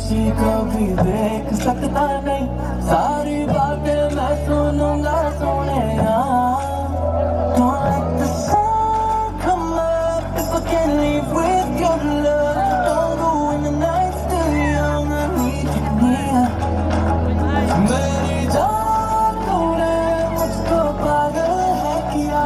खुशी कभी देख सकता नहीं, सारी बातें मैं सुनूंगा सोने। Don't let the sun come up if I can't leave with your love. Don't go when the night's still young, I need you near. मेरी जान तूने मुझको पागल है किया,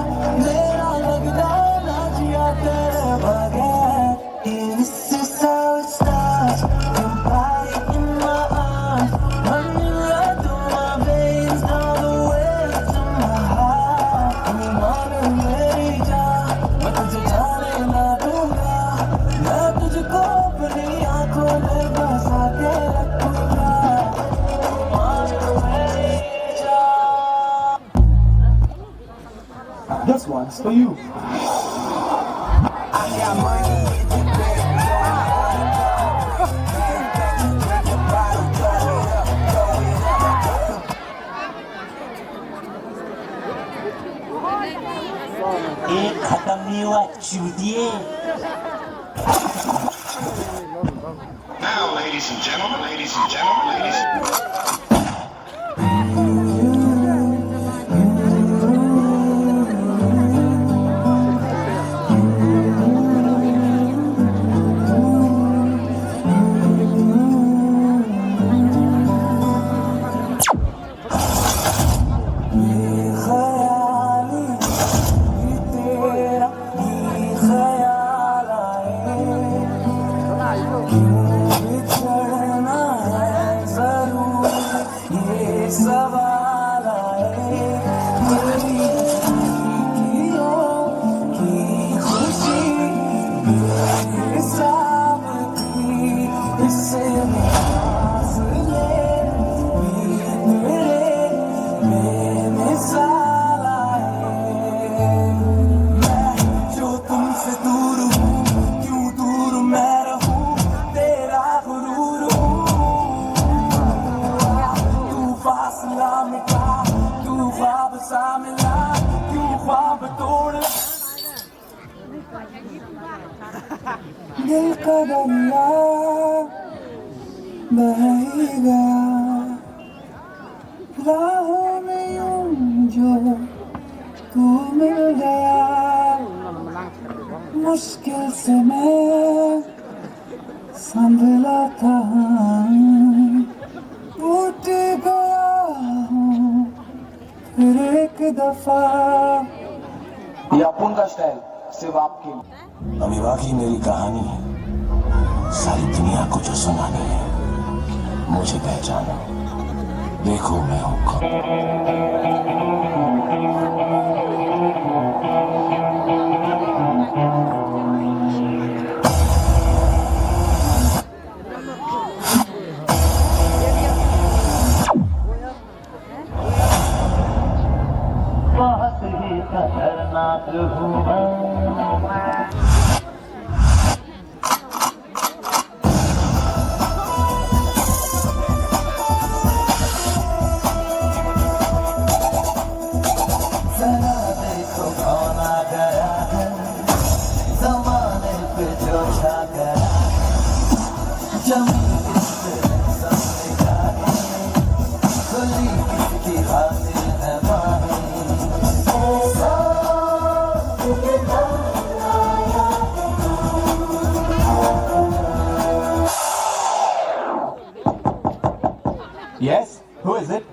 मेरा लगता ना जिया तेरे बगैर। This is how it starts, your body in my arms, running right through my veins, now the way to my heart. मान मेरी जान, मैं तुझे जाने ना दूंगा, मैं तुझको अपनी आंखों में बसा के रखूंगा। मान मेरी जान। This one's for you. I got money. एक खत्म नहीं हुआ चूतिए। Now, ladies and gentlemen, ladies and gentlemen, ladies and सवाल आए की खुशी इससे मिसाल आए। मैं जो तुमसे दूर हूँ, क्यों दूर मैं रहूँ, तेरा गुरूर हूँ। तू फासला मिटा, तू ख्वाब सा मिला, क्यों ख्वाब तोड़। दिल का दरिया बहेगा राहों में यूं जो तू मिल गया, मुश्किल से मैं संभला था, टूट गया हूँ फिर एक दफा। ये अपुन का स्टाइल सिर्फ आपके लिए। अभी बाकी मेरी कहानी है, सारी दुनिया को जो सुनानी है। मुझे पहचानो, देखो मैं हूँ कौन। बहुत ही खतरनाक हूँ मैं। जरा देखो कौन आ गया है, ज़माने पे जो छा गया, जमीन किससे समझेगा, खुली किसकी हासिल है बाहें। Yes? Who is it?